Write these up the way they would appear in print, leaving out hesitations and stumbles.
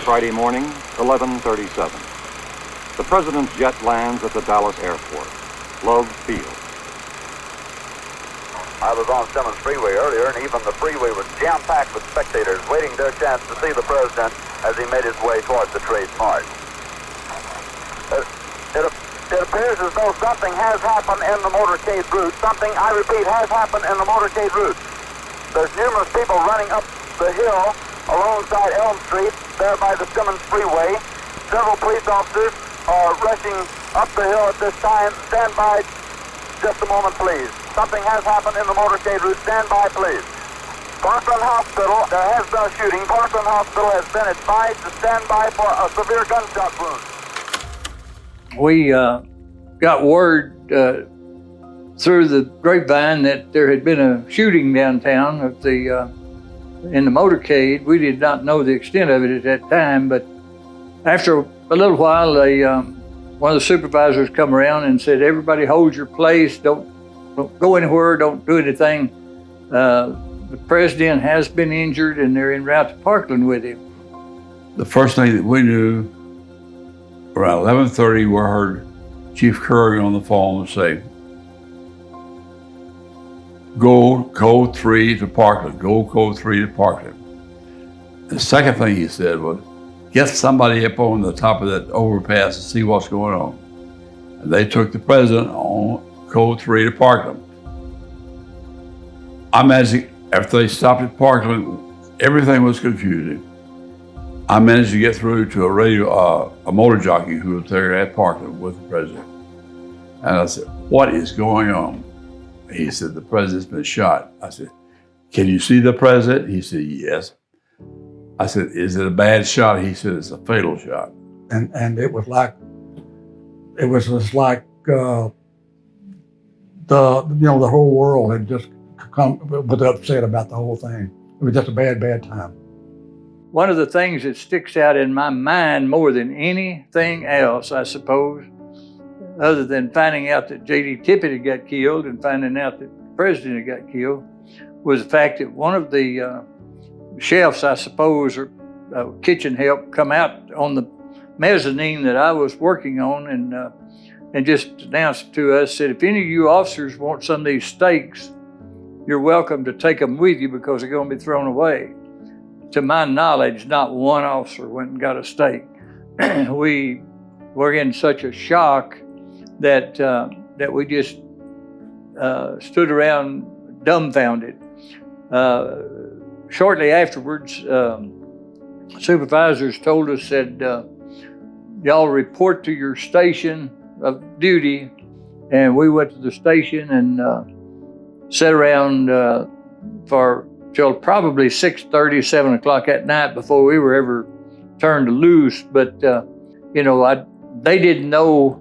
Friday morning, 11:37. The president's jet lands at the Dallas airport, Love Field. I was on Simmons Freeway earlier, and even the freeway was jam-packed with spectators waiting their chance to see the president as he made his way towards the Trade Mart. It appears as though something has happened in the motorcade route. Something, I repeat, has happened in the motorcade route. There's numerous people running up the hill alongside Elm Street, there by the Simmons Freeway. Several police officers are rushing up the hill at this time. Stand by just a moment, please. Something has happened in the motorcade route. Stand by, please. Parkland Hospital, there has been a shooting. Parkland Hospital has been advised to stand by for a severe gunshot wound. We got word through the grapevine that there had been a shooting downtown in the motorcade. We did not know the extent of it at that time, but after a little while, one of the supervisors come around and said, "Everybody hold your place, don't go anywhere, don't do anything. The president has been injured and they're en route to Parkland with him." The first thing that we knew, around 11:30, we heard Chief Curry on the phone say, "Go code 3 to Parkland, go code 3 to Parkland." The second thing he said was, "Get somebody up on the top of that overpass and see what's going on." And they took the president on code 3 to Parkland. I imagine after they stopped at Parkland, everything was confusing. I managed to get through to a motor jockey who was there at Parkland with the president. And I said, "What is going on?" He said, "The president's been shot." I said, "Can you see the president?" He said, "Yes." I said, "Is it a bad shot?" He said, "It's a fatal shot." And it was just like the whole world had just was upset about the whole thing. It was just a bad time. One of the things that sticks out in my mind more than anything else, I suppose, other than finding out that J.D. Tippit had got killed and finding out that the president had got killed, was the fact that one of the chefs, I suppose, or kitchen help, come out on the mezzanine that I was working on and just announced to us, said, "If any of you officers want some of these steaks, you're welcome to take them with you because they're going to be thrown away." To my knowledge, not one officer went and got a steak. We were in such a shock that we just stood around dumbfounded. Shortly afterwards, supervisors told us that y'all report to your station of duty, and we went to the station and sat around till probably 6:30, 7 o'clock at night before we were ever turned loose. But they didn't know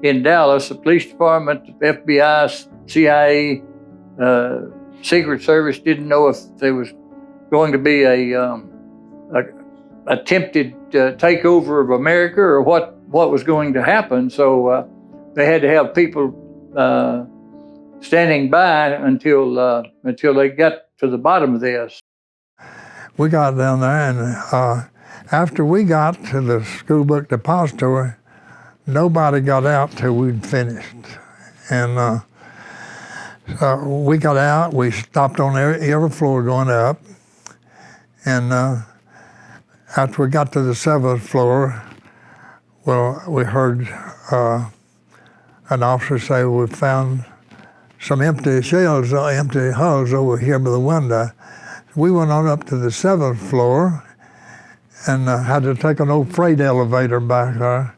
in Dallas, the police department, the FBI, CIA, Secret Service didn't know if there was going to be a attempted takeover of America or what was going to happen. So they had to have people standing by until they got to the bottom of this. We got down there, and after we got to the school book depository, nobody got out till we'd finished. And we got out, we stopped on every floor going up, and after we got to the 7th floor, well, we heard an officer say, "We found some empty hulls over here by the window." We went on up to the 7th floor and had to take an old freight elevator back there.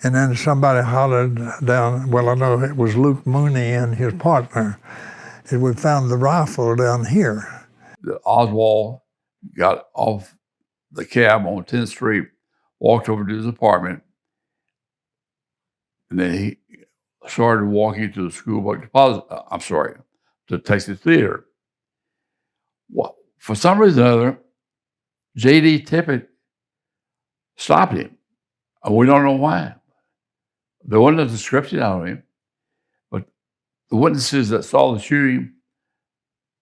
And then somebody hollered down, well, I know it was Luke Mooney and his partner, and we found the rifle down here. Oswald got off the cab on 10th Street, walked over to his apartment, and then he started walking to the school book to Texas Theater. Well, for some reason or other, J.D. Tippit stopped him. And we don't know why. There wasn't a description out of him, but the witnesses that saw the shooting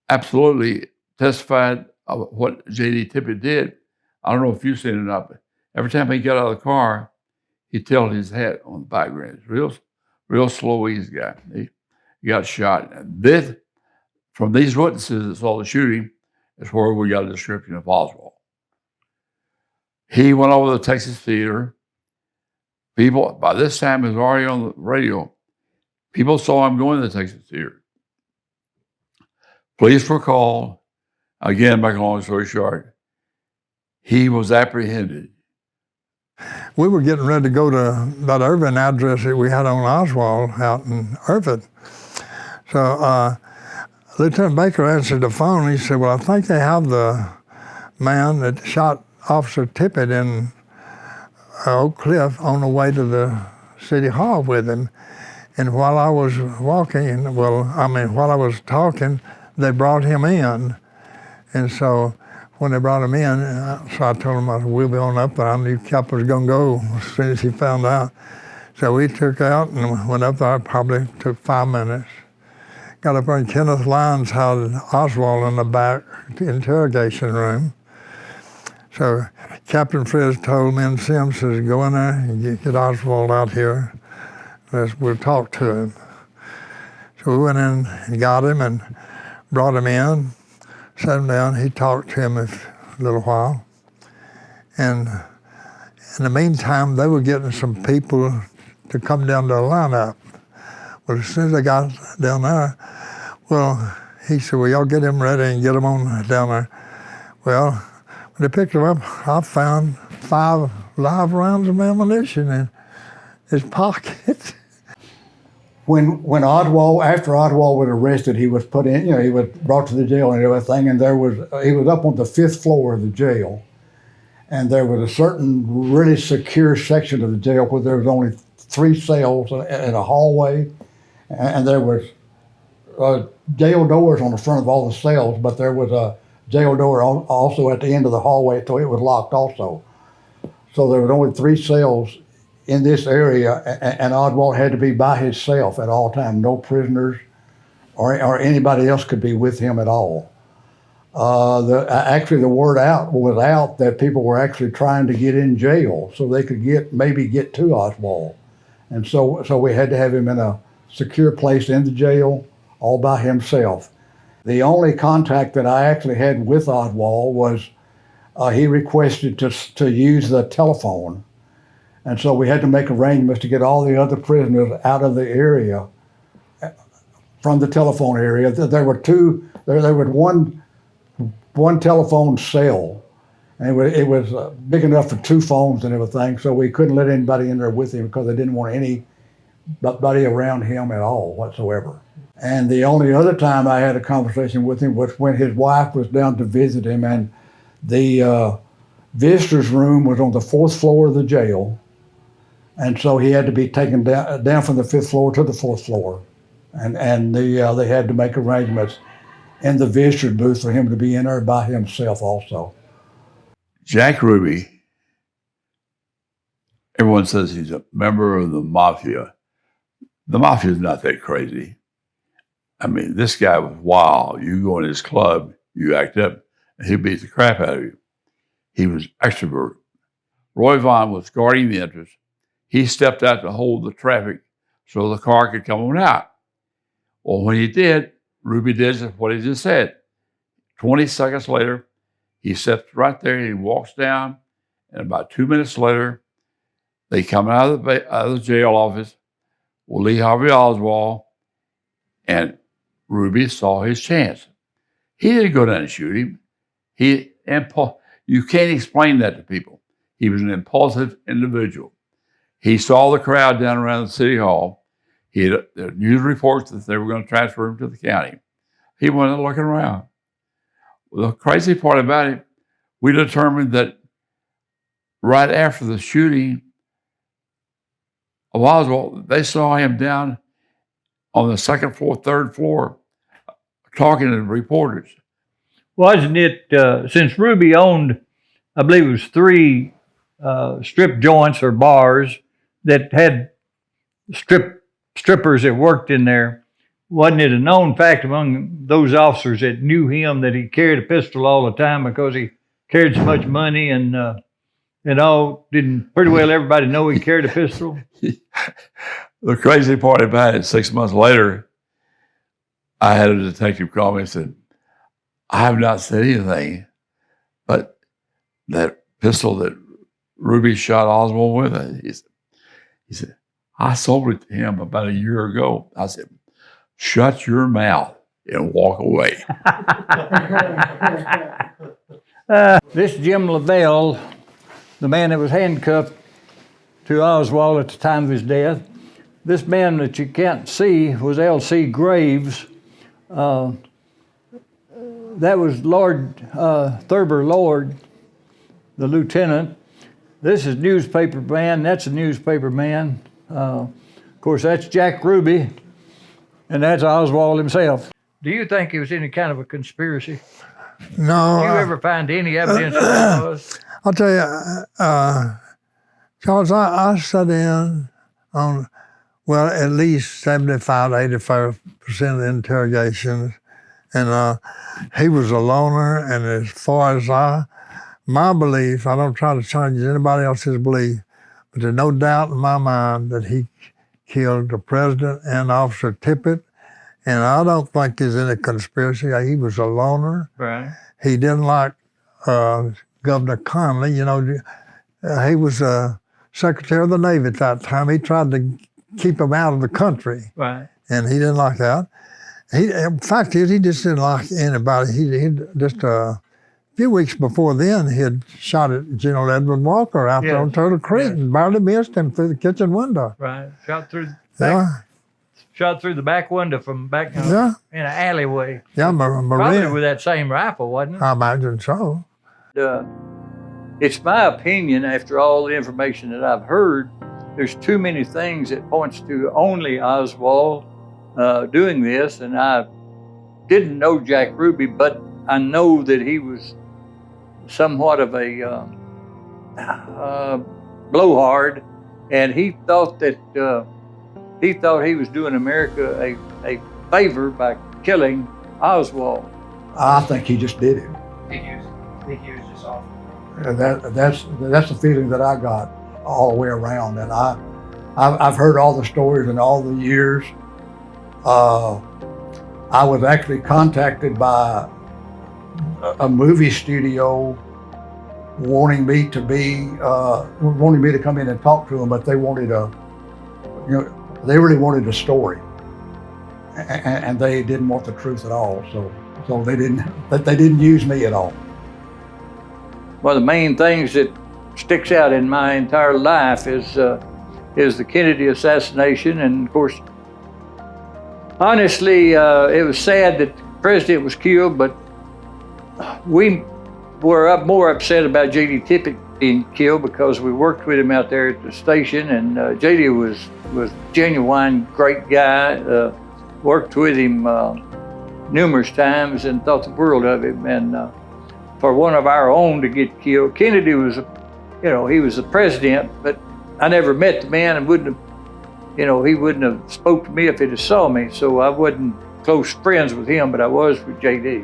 absolutely testified of what J.D. Tippit did. I don't know if you've seen it or not, but every time he got out of the car, he tilted his hat on the back range. Real slow, easy guy. He got shot. This, from these witnesses that saw the shooting, is where we got a description of Oswald. He went over to the Texas Theater. People, by this time, it was already on the radio. People saw him going to the Texas Theater. Police were called. Again, make a long story short, he was apprehended. We were getting ready to go to that Irvin address that we had on Oswald out in Irvin. So Lieutenant Baker answered the phone. He said, well, I think they have the man that shot Officer Tippit in Oak Cliff on the way to the City Hall with him. And while I was walking, while I was talking, they brought him in. And so when they brought him in, so I told him, we'll be on up there. I knew Cap was going to go as soon as he found out. So we took out and went up there. It probably took 5 minutes. Got up there, and Kenneth Lyons had Oswald in the back interrogation room. So Captain Frizz told me and Sims, says, go in there and get Oswald out here. We'll talk to him. So we went in and got him and brought him in, sat him down. He talked to him a little while. And in the meantime, they were getting some people to come down to the lineup. Well, as soon as they got down there, well, he said, well, y'all get him ready and get him on down there. Well, when they picked him up, I found 5 live rounds of ammunition in his pocket. When Oswald, after Oswald was arrested, he was put in, he was brought to the jail and everything, and he was up on the 5th floor of the jail. And there was a certain really secure section of the jail where there was only 3 cells in a hallway, and there was jail doors on the front of all the cells, but there was a jail door also at the end of the hallway, so it was locked also. So there was only 3 cells in this area, and Oswald had to be by himself at all times. No prisoners or anybody else could be with him at all. Actually, the word was out that people were actually trying to get in jail so they could maybe get to Oswald. And so we had to have him in a secure place in the jail all by himself. The only contact that I actually had with Oswald was he requested to use the telephone. And so we had to make arrangements to get all the other prisoners out of the area, from the telephone area. There was one telephone cell, and it was big enough for 2 phones and everything, so we couldn't let anybody in there with him because they didn't want anybody around him at all whatsoever. And the only other time I had a conversation with him was when his wife was down to visit him, and the visitor's room was on the 4th floor of the jail. And so he had to be taken down from the 5th floor to the 4th floor. And they had to make arrangements in the visitor's booth for him to be in there by himself also. Jack Ruby, everyone says he's a member of the mafia. The mafia is not that crazy. I mean, this guy was wild. You go in his club, you act up, and he'll beat the crap out of you. He was extrovert. Roy Vaughn was guarding the entrance. He stepped out to hold the traffic so the car could come on out. Well, when he did, Ruby did what he just said. 20 seconds later, he steps right there and he walks down, and about 2 minutes later, they come out of the jail office with Lee Harvey Oswald, and Ruby saw his chance. He didn't go down and shoot him. You can't explain that to people. He was an impulsive individual. He saw the crowd down around the City Hall. He had news reports that they were going to transfer him to the county. He wasn't looking around. Well, the crazy part about it, we determined that right after the shooting of Oswald, they saw him down on the 2nd floor, 3rd floor, talking to reporters. Wasn't it, since Ruby owned, I believe it was 3 strip joints or bars that had strippers that worked in there, wasn't it a known fact among those officers that knew him that he carried a pistol all the time because he carried so much money and And all, didn't pretty well everybody know he carried a pistol? The crazy part about it, 6 months later, I had a detective call me and said, I have not said anything, but that pistol that Ruby shot Oswald with, he said, I sold it to him about a year ago. I said, shut your mouth and walk away. This Jim Lavelle, the man that was handcuffed to Oswald at the time of his death, this man that you can't see was L.C. Graves. That was Lord Thurber Lord, the lieutenant. This is newspaper man. That's a newspaper man. Of course, that's Jack Ruby, and that's Oswald himself. Do you think it was any kind of a conspiracy? No. Did you ever find any evidence that it was? I'll tell you, Charles, I sat in on, well, at least 75, 85% of the interrogations. And he was a loner. And as far as my belief, I don't try to change anybody else's belief, but there's no doubt in my mind that he killed the president and Officer Tippit. And I don't think there's any conspiracy. He was a loner. Right. He didn't like Governor Connally. You know, he was Secretary of the Navy at that time. He tried to keep him out of the country. Right. And he didn't like that. In fact, he just didn't like anybody. He just a few weeks before then, he had shot at General Edward Walker out there on Turtle Creek and barely missed him through the kitchen window. Right. Shot through the back window from back in an alleyway. Yeah, Probably with that same rifle, wasn't it? I imagine so. It's my opinion, after all the information that I've heard, there's too many things that points to only Oswald doing this. And I didn't know Jack Ruby, but I know that he was somewhat of a blowhard, and he thought that he was doing America a favor by killing Oswald. I think he just did it. I think he was just off. And that's the feeling that I got all the way around. And I've heard all the stories in all the years. I was actually contacted by a movie studio wanting me to come in and talk to them, but they wanted they really wanted a story, and they didn't want the truth at all. So they didn't use me at all. One of the main things that sticks out in my entire life is the Kennedy assassination, and of course, honestly, it was sad that the president was killed, but we were more upset about J.D. Tippit being killed because we worked with him out there at the station, and J.D. was genuine great guy. Worked with him numerous times and thought the world of him. And for one of our own to get killed, Kennedy was, he was the president, but I never met the man and he wouldn't have spoke to me if he'd have saw me. So I wasn't close friends with him, but I was with J.D.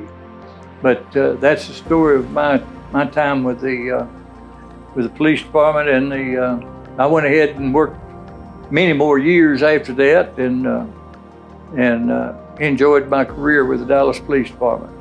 But that's the story of my time with the police department, and I went ahead and worked many more years after that, and enjoyed my career with the Dallas Police Department.